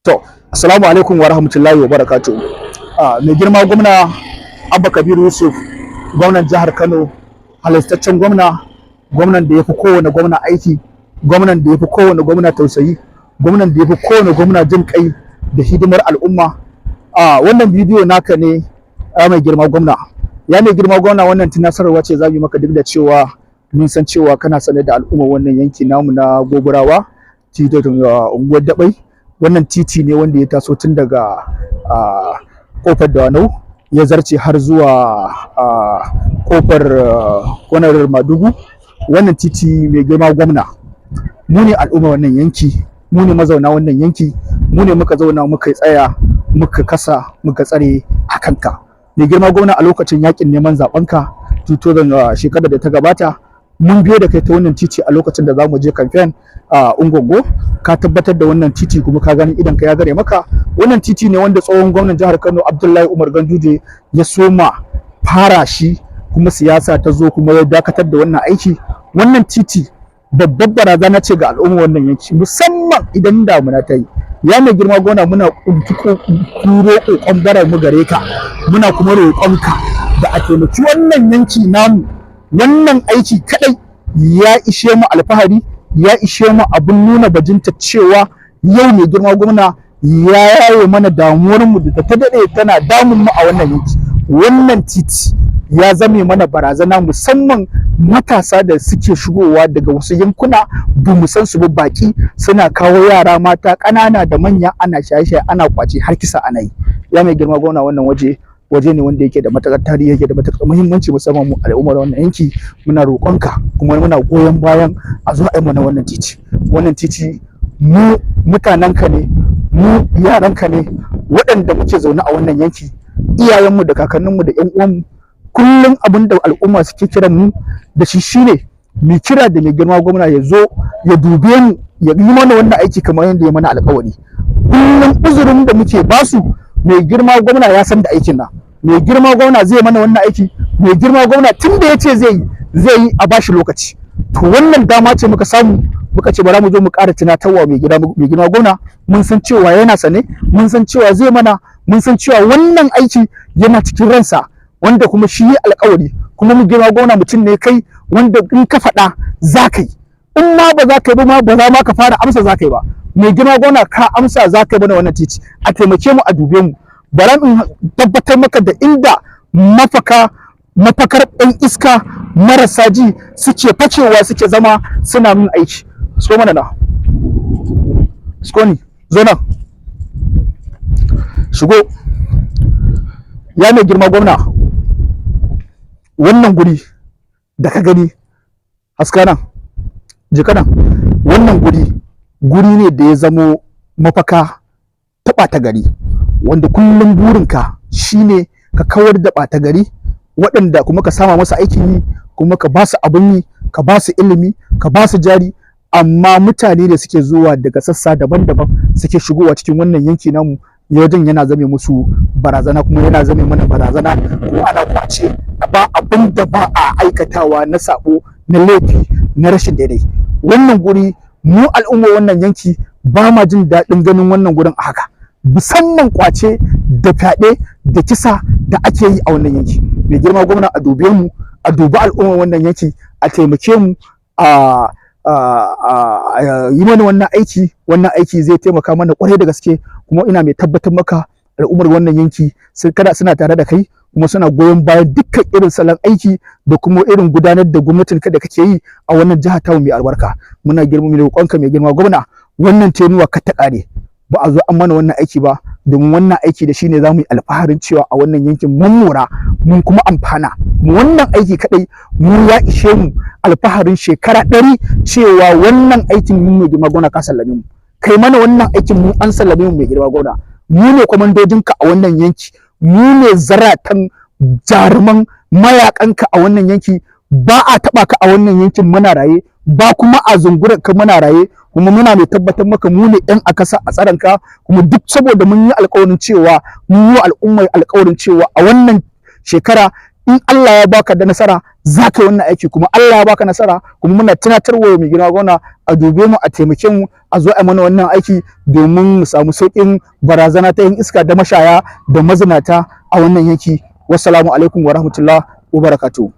To, assalamu alaikum wa rahmatullahi wa barakatuh. Mai girma gwamna Abba Kabir Yusuf, gwamnan jihar Kano, halastaccen gwamna, gwamnan da ya fi kowane gwamna aiki, gwamnan da ya fi kowane gwamna tausayi, gwamnan da ya fi kowane gwamna jin kai da hidimar al'umma. Wannan bidiyo naka ne, mai girma gwamna. Ya mai girma gwamna, wannan tunasarwa ce za mu yi maka duk da cewa mun san cewa kana sanar da al'ummar wannan yanki namu na Goburawa, titin unguwar Dabai. Wannan titi ne wanda ya taso tun daga kofar Dawanau ya zarce har zuwa kofar kwanar Madugu. Wannan titi mai girma gwamna, mu ne al'umma wannan yanki, mu ne mazauna wannan yanki, mu ne muka zauna muka tsaya muka kasa muka tsare a kanka. Mai girma gwamna, a lokacin yakin neman zabenka 2000 shekarar da ta gabata, mun biyo da kai ta wannan titi a lokacin da za mu je campaign a Ungogo. Ka tabbatar da wannan titi kuma ka gani idan ka ya gare maka. Wannan titi ne wanda tsohon gwamnan jihar Kano Abdullahi Umar Ganduje ya soma fara shi, kuma siyasa ta zo kuma ya dakatar da wannan aiki. Wannan titi babbar barazana ce ga al'umma wannan yanki, musamman idan damuna ta yi. Ya mai girma gwamna, muna kuro kokon barar mu gare ka, muna kuma roƙonka da a taimaki wannan yanki namu. Wannan aiki kadai ya ishe mu alfahari, ya ishe mu abin nuna bajinta cewa yau mai girma gwamna ya yaye mana damuwar mu da ta dade tana damun mu a wannan yanki. Wannan titi ya zame mana barazana, musamman matasa da suke shigowa daga wasu yankuna ba mu san su ba, baki suna kawo yara mata ƙanana da manya, ana shaye-shaye, ana kwace, har kisa ana yi. Ya mai girma gwamna, wannan waje ne wanda yake da matakar tarihi, yake da matakar muhimmanci, musamman mu al'ummar wannan yanki. Muna roƙonka kuma muna goyon bayan a zo a yi mana wannan titi. Wannan titi mu mutanenka ne, mu yaranka ne, waɗanda muke zaune a wannan yanki, iyayenmu da kakanninmu da ƴan uwanmu. Kullum abin da al'umma suke kiran mu da shi shine mu kira da mai girma gwamna ya zo ya dube mu, ya yi mana wannan aiki kamar yadda ya mana alƙawari. Kullum uzurin da muke basu, mai girma gwamna ya san da aikin nan. Mai girma gwamna zai mana wannan aiki. Mai girma gwamna tun da ya ce zai yi a bashi lokaci. To wannan dama ce muka samu, muka ce bara mu zo mu ƙara tunatarwa mai girma gwamna. Mun san cewa yana sane, mun san cewa zai mana, mun san cewa wannan aiki yana cikin ransa, wanda kuma shi yi alƙawari. Kuma mai girma gwamna, mutum ne kai wanda in ka faɗa za ka yi, in ma ba za ka yi ba ma ba za ma ka fara amsa za ka yi ba. Mai girma gwamna, ka amsa za ka yi mana wannan titi. A taimake mu, a dube mu. Bara in tabbatar maka da inda mafakar ɗan iska marasa ji suke facewa, suke zama suna min aiki. So mana na skoni zo nan, shigo. Ya mai girma gwamna, wannan guri da ka gani, haska nan, jika nan, wannan guri ne da ya zamo mafaka ta ɓata gari, wanda kullum burinka shine ka kawar da ɓata gari, waɗanda kuma ka sama masa aikin yi, kuma ka ba su abin yi, ka ba su ilimi, ka ba su jari. Amma mutane da suke zuwa daga sassa daban-daban suke shigowa cikin wannan yanki namu, wajen yana zame musu barazana, kuma yana zame mana barazana, ko ana kwace. Ba abin da ba a aikatawa na sabo, na laifi, na rashin daidai. Wannan guri, mu al'umma wannan yanki ba ma jin daɗin ganin wannan gurin a haka, musamman kwace da fyaɗe da kisa da ake yi a wannan yanki. Mai girma gwamna, a dube mu, a dubi al'umma wannan yanki, a taimake mu, yi mana wannan aiki. Wannan aiki zai taimaka mana kwarai da gaske, kuma ina mai tabbatar maka al'ummar wannan yanki suna tare da kai, kuma suna goyon bayan dukkan irin salon aiki da kuma irin gudanar da gwamnatin da kake yi a wannan jiha ta mai albarka. Muna mai roƙonka mai girma gwamna, wannan tenuwa ka ta ƙare, ba a zo an mana wannan aiki ba, domin wannan aiki da shine za mu yi alfaharin cewa a wannan yankin mun mora, mun kuma amfana. Wannan aiki kadai mu ya ishe mu alfaharin shekara 100 cewa wannan aikin mun mai girma gwamna ka sallame mu. Kai mana wannan aikin mu an sallame mu mai girma gwamna. Mu ne kwamandojinka a wannan yanki, mu ne zaratan jaruman mayakanka a wannan yanki. Ba a taba ka a wannan yankin muna raye, ba kuma a zungurar ka muna raye. Kuma muna mai tabbatar maka mu ne ɗan akasa a tsaronka, kuma duk saboda mun yi alƙawarin cewa, mun yi al'ummar alƙawarin cewa a wannan shekara in Allah ya baka da nasara za ka yi wannan aiki, kuma Allah ya baka nasara, kuma muna tunatarwa mai girma gwamna a dube mu, a taimake mu, a zo a mana wannan aiki domin mu samu sauƙin barazana ta yin iska da mashaya da mazinata a wannan yanki. Wassalamu alaikum wa rahmatullah wa barakatuh.